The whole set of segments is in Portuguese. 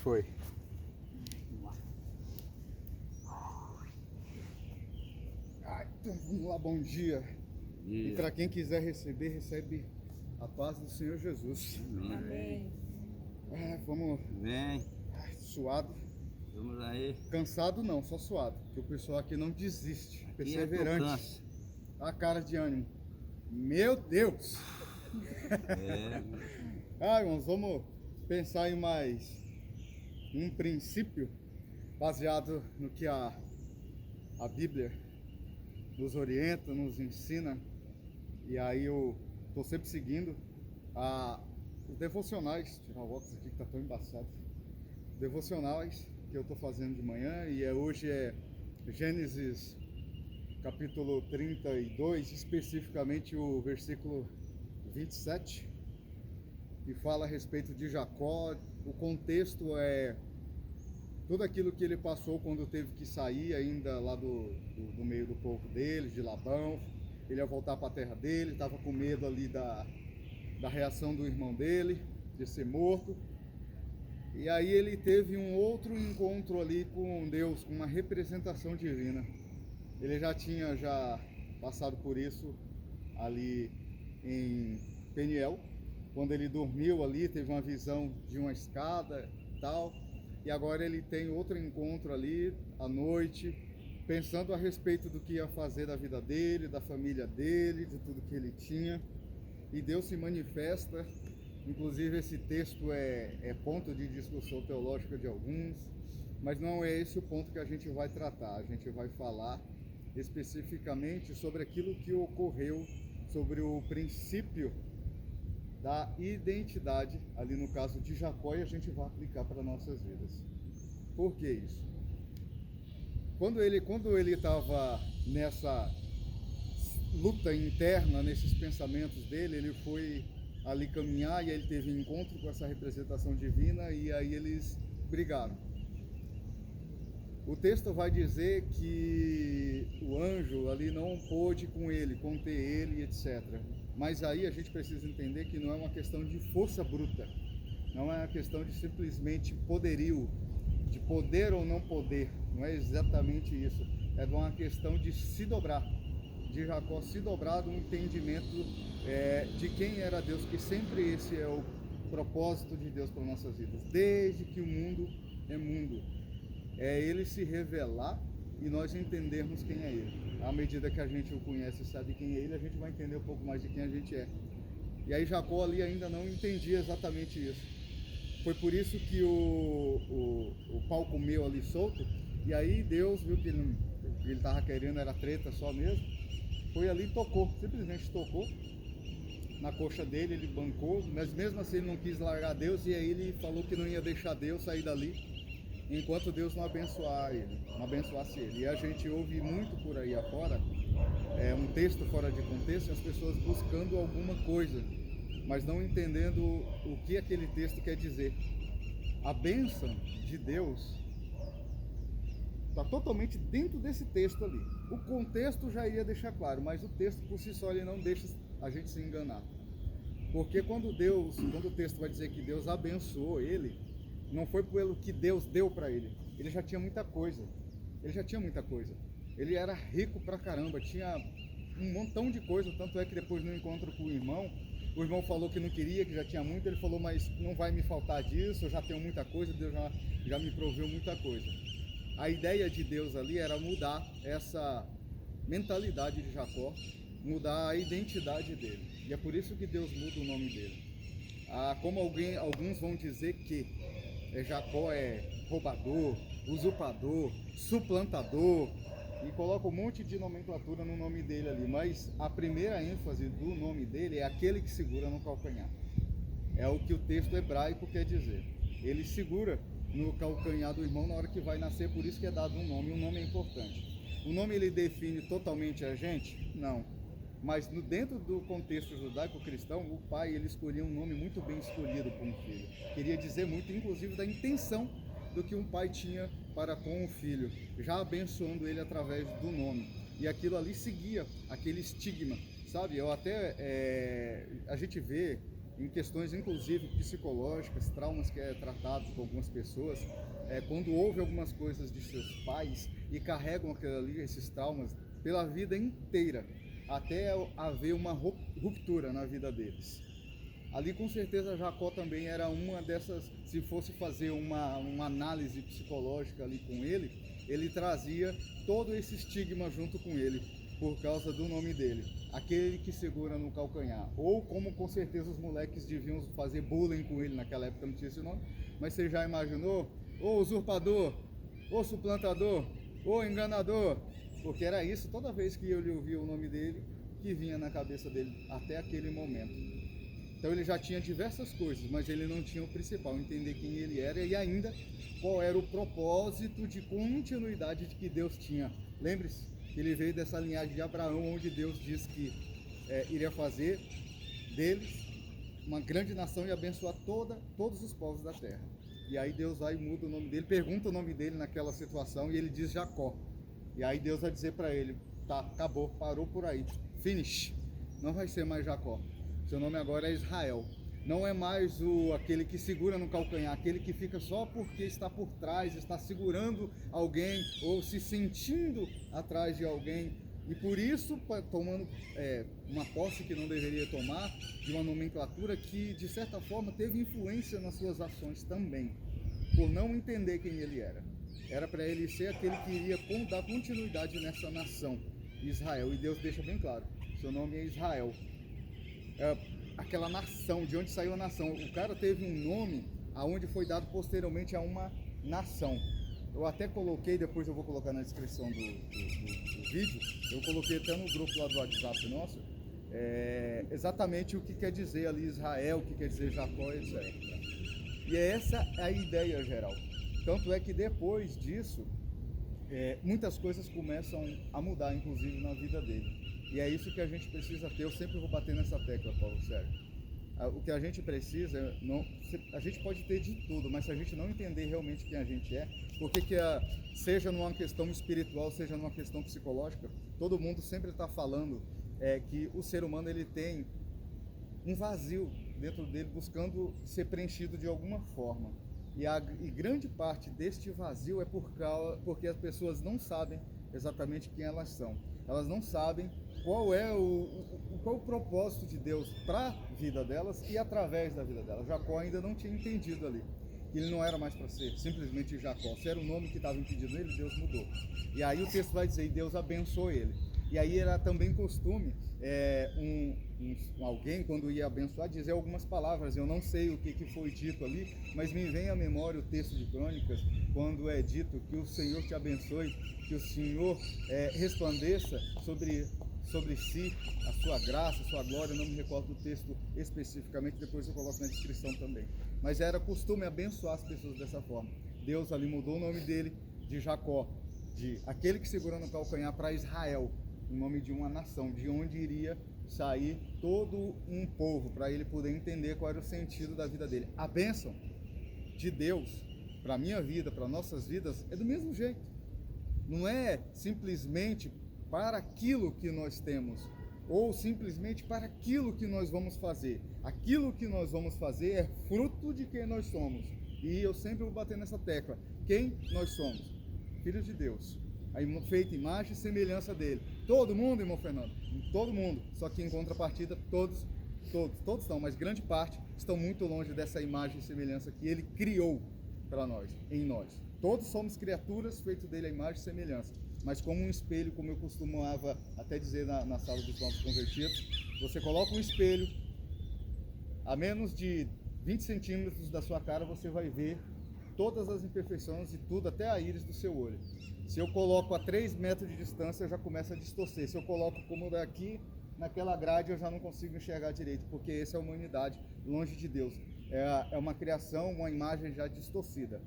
foi. Então, vamos lá, bom dia. E para quem quiser receber, recebe a paz do Senhor Jesus. Amém. Vamos. Vem, Suado. vamos aí. Cansado não, só suado. Porque o pessoal aqui não desiste. Quem é que Perseverante. não cansa? A cara de ânimo. Meu Deus! Irmãos, vamos pensar em mais um princípio baseado no que a Bíblia nos orienta, nos ensina. E aí eu estou sempre seguindo os devocionais. Tirar o óculos aqui que está tão embaçado. Devocionais que eu estou fazendo de manhã, e hoje é Gênesis capítulo 32, especificamente o versículo 27, que fala a respeito de Jacó. O contexto é tudo aquilo que ele passou quando teve que sair ainda lá do meio do povo dele, de Labão. Ele ia voltar para a terra dele, estava com medo ali da reação do irmão dele, de ser morto. E aí ele teve um outro encontro ali com Deus, com uma representação divina. Ele já tinha passado por isso ali em Peniel, quando ele dormiu ali, teve uma visão de uma escada e tal. E agora ele tem outro encontro ali à noite, pensando a respeito do que ia fazer da vida dele, da família dele, de tudo que ele tinha. E Deus se manifesta. Inclusive esse texto é ponto de discussão teológica de alguns, mas não é esse o ponto que a gente vai tratar. A gente vai falar especificamente sobre aquilo que ocorreu, sobre o princípio da identidade, ali no caso de Jacó, e a gente vai aplicar para nossas vidas. Por que isso? Quando ele estava nessa luta interna, nesses pensamentos dele, ele foi ali caminhar, e aí ele teve um encontro com essa representação divina, e aí eles brigaram. O texto vai dizer que o anjo ali não pôde com ele, conter ele, etc. Mas aí a gente precisa entender que não é uma questão de força bruta, não é uma questão de simplesmente poderio, de poder ou não poder, não é exatamente isso. É uma questão de se dobrar, de Jacó se dobrar do entendimento de quem era Deus, que sempre esse é o propósito de Deus para nossas vidas, desde que o mundo é mundo. É ele se revelar e nós entendermos quem é ele. À medida que a gente o conhece e sabe quem é ele, a gente vai entender um pouco mais de quem a gente é. E aí Jacó ali ainda não entendia exatamente isso. Foi por isso que o pau comeu ali solto, e aí Deus viu que ele estava querendo era treta só mesmo. Foi ali e tocou, simplesmente tocou na coxa dele, ele bancou, mas mesmo assim ele não quis largar Deus, e aí ele falou que não ia deixar Deus sair dali enquanto Deus não abençoasse ele. E a gente ouve muito por aí afora, um texto fora de contexto, as pessoas buscando alguma coisa, mas não entendendo o que aquele texto quer dizer. A bênção de Deus está totalmente dentro desse texto ali. O contexto já ia deixar claro, mas o texto por si só ele não deixa a gente se enganar. Porque quando o texto vai dizer que Deus abençoou ele, não foi pelo que Deus deu para ele. Ele já tinha muita coisa. Ele era rico pra caramba, tinha um montão de coisa, tanto é que depois no encontro com o irmão falou que não queria, que já tinha muito. Ele falou, mas não vai me faltar disso, eu já tenho muita coisa, Deus já me proveu muita coisa. A ideia de Deus ali era mudar essa mentalidade de Jacó, mudar a identidade dele. E é por isso que Deus muda o nome dele. Como alguns vão dizer que Jacó é roubador, usurpador, suplantador, e coloca um monte de nomenclatura no nome dele ali, mas a primeira ênfase do nome dele é aquele que segura no calcanhar. É o que o texto hebraico quer dizer. Ele segura no calcanhar do irmão na hora que vai nascer, por isso que é dado um nome é importante. O nome ele define totalmente a gente? Não. Mas dentro do contexto judaico-cristão, o pai ele escolhia um nome muito bem escolhido para um filho. Queria dizer muito, inclusive, da intenção do que um pai tinha para com o filho, já abençoando ele através do nome. E aquilo ali seguia aquele estigma, sabe? A gente vê em questões inclusive psicológicas, traumas que é tratado com algumas pessoas, quando houve algumas coisas de seus pais e carregam aquilo ali, esses traumas, pela vida inteira, até haver uma ruptura na vida deles. Ali com certeza Jacó também era uma dessas, se fosse fazer uma análise psicológica ali com ele trazia todo esse estigma junto com ele, por causa do nome dele, aquele que segura no calcanhar. Ou como com certeza os moleques deviam fazer bullying com ele, naquela época não tinha esse nome, mas você já imaginou? Ô usurpador, ô suplantador, ô enganador, porque era isso toda vez que ele ouvia o nome dele, que vinha na cabeça dele até aquele momento. Então ele já tinha diversas coisas, mas ele não tinha o principal, entender quem ele era e ainda qual era o propósito de continuidade de que Deus tinha. Lembre-se que ele veio dessa linhagem de Abraão, onde Deus diz que iria fazer deles uma grande nação e abençoar todos os povos da terra. E aí Deus vai e muda o nome dele, pergunta o nome dele naquela situação e ele diz Jacó. E aí Deus vai dizer para ele, tá, acabou, parou por aí, finish, não vai ser mais Jacó. Seu nome agora é Israel. Não é mais aquele que segura no calcanhar, aquele que fica só porque está por trás, está segurando alguém ou se sentindo atrás de alguém. E por isso, tomando uma posse que não deveria tomar, de uma nomenclatura que, de certa forma, teve influência nas suas ações também, por não entender quem ele era. Era para ele ser aquele que iria dar continuidade nessa nação, Israel. E Deus deixa bem claro, seu nome é Israel. Aquela nação, de onde saiu a nação. O cara teve um nome aonde foi dado posteriormente a uma nação. Eu até coloquei, depois eu vou colocar na descrição do vídeo, eu coloquei até no grupo lá do WhatsApp nosso, exatamente o que quer dizer ali Israel, o que quer dizer Jacó, etc. E essa é a ideia geral. Tanto é que depois disso, muitas coisas começam a mudar, inclusive na vida dele. E é isso que a gente precisa ter. Eu sempre vou bater nessa tecla, Paulo, sério. O que a gente precisa, a gente pode ter de tudo, mas se a gente não entender realmente quem a gente é, porque seja numa questão espiritual, seja numa questão psicológica, todo mundo sempre está falando que o ser humano ele tem um vazio dentro dele, buscando ser preenchido de alguma forma. E grande parte deste vazio é porque as pessoas não sabem exatamente quem elas são. Elas não sabem qual é o propósito de Deus para a vida delas e através da vida delas. Jacó ainda não tinha entendido ali. Ele não era mais para ser simplesmente Jacó. Se era o nome que estava impedindo nele, Deus mudou. E aí o texto vai dizer, Deus abençoou ele. E aí era também costume alguém, quando ia abençoar, dizer algumas palavras. Eu não sei o que foi dito ali, mas me vem à memória o texto de Crônicas, quando é dito que o Senhor te abençoe, que o Senhor resplandeça sobre si a sua graça, a sua glória. Eu não me recordo do texto especificamente, depois eu coloco na descrição também. Mas era costume abençoar as pessoas dessa forma. Deus ali mudou o nome dele de Jacó, de aquele que segura no calcanhar, para Israel, o nome de uma nação, de onde iria sair todo um povo, para ele poder entender qual era o sentido da vida dele. A bênção de Deus para a minha vida, para nossas vidas, é do mesmo jeito. Não é simplesmente para aquilo que nós temos, ou simplesmente para aquilo que nós vamos fazer. Aquilo que nós vamos fazer é fruto de quem nós somos. E eu sempre vou bater nessa tecla. Quem nós somos? Filhos de Deus. Feita imagem e semelhança dele. Todo mundo, irmão Fernando? Todo mundo. Só que em contrapartida, todos não, mas grande parte estão muito longe dessa imagem e semelhança que ele criou para nós, em nós. Todos somos criaturas feitas dele a imagem e semelhança. Mas como um espelho, como eu costumava até dizer na sala dos novos convertidos, você coloca um espelho a menos de 20 centímetros da sua cara, você vai ver todas as imperfeições e tudo, até a íris do seu olho. Se eu coloco a 3 metros de distância, já começa a distorcer. Se eu coloco como daqui, naquela grade, eu já não consigo enxergar direito, porque essa é a humanidade, longe de Deus. É uma criação, uma imagem já distorcida.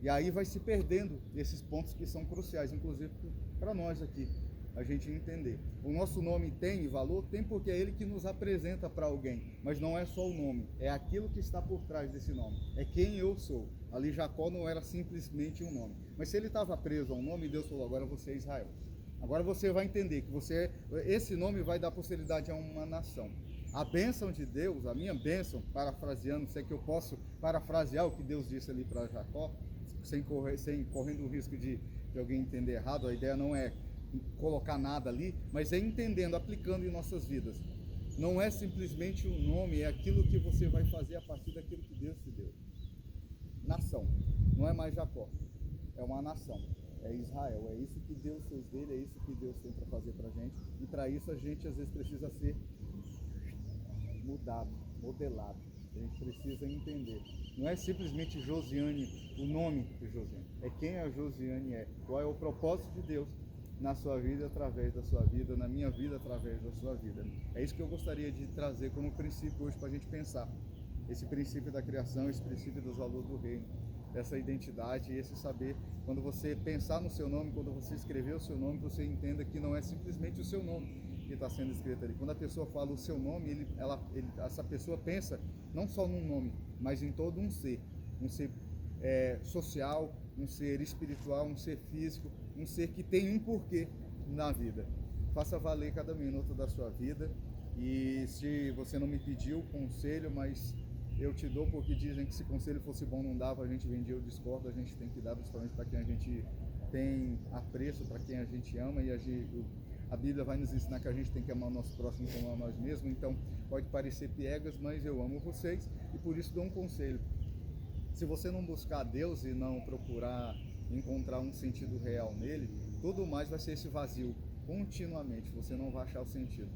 E aí vai se perdendo esses pontos que são cruciais, inclusive para nós aqui, a gente entender. O nosso nome tem valor? Tem, porque é ele que nos apresenta para alguém. Mas não é só o nome, é aquilo que está por trás desse nome. É quem eu sou. Ali Jacó não era simplesmente um nome. Mas se ele estava preso a um nome, Deus falou, agora você é Israel. Agora você vai entender que esse nome vai dar posteridade a uma nação. A bênção de Deus, a minha bênção, parafraseando, sei que eu posso parafrasear o que Deus disse ali para Jacó, sem correndo o risco de alguém entender errado. A ideia não é colocar nada ali, mas é entendendo, aplicando em nossas vidas. Não é simplesmente um nome, é aquilo que você vai fazer a partir daquilo que Deus te deu. Nação, não é mais Jacó, é uma nação, é Israel, é isso que Deus fez dele, é isso que Deus tem para fazer para a gente, e para isso a gente às vezes precisa ser mudado, modelado. A gente precisa entender. Não é simplesmente Josiane, o nome de Josiane. É quem a Josiane é. Qual é o propósito de Deus na sua vida, através da sua vida, na minha vida, através da sua vida. É isso que eu gostaria de trazer como princípio hoje para a gente pensar. Esse princípio da criação, esse princípio dos valores do reino. Essa identidade, esse saber. Quando você pensar no seu nome, quando você escrever o seu nome, você entenda que não é simplesmente o seu nome que está sendo escrito ali. Quando a pessoa fala o seu nome, essa pessoa pensa não só num nome, mas em todo um ser social, um ser espiritual, um ser físico, um ser que tem um porquê na vida. Faça valer cada minuto da sua vida. E se você não me pediu conselho, mas eu te dou, porque dizem que se conselho fosse bom não dava, a gente vendia. Eu discordo, a gente tem que dar principalmente para quem a gente tem apreço, para quem a gente ama, e a Bíblia vai nos ensinar que a gente tem que amar o nosso próximo como a nós mesmos. Então pode parecer piegas, mas eu amo vocês e por isso dou um conselho. Se você não buscar Deus e não procurar encontrar um sentido real nele, tudo mais vai ser esse vazio continuamente. Você não vai achar o sentido,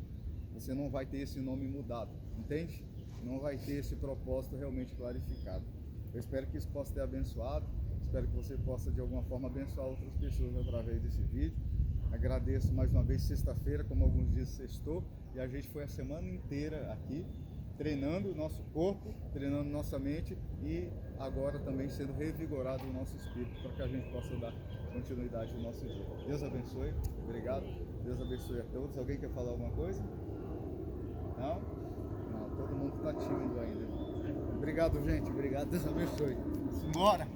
você não vai ter esse nome mudado, entende? Não vai ter esse propósito realmente clarificado. Eu espero que isso possa ter abençoado, espero que você possa de alguma forma abençoar outras pessoas através desse vídeo. Agradeço mais uma vez. Sexta-feira, como alguns dias, sextou, e a gente foi a semana inteira aqui treinando o nosso corpo, treinando nossa mente e agora também sendo revigorado o nosso espírito para que a gente possa dar continuidade ao nosso dia. Deus abençoe, obrigado, Deus abençoe a todos. Alguém quer falar alguma coisa? Não? Não, todo mundo está tímido ainda. Obrigado, gente, obrigado, Deus abençoe. Simbora!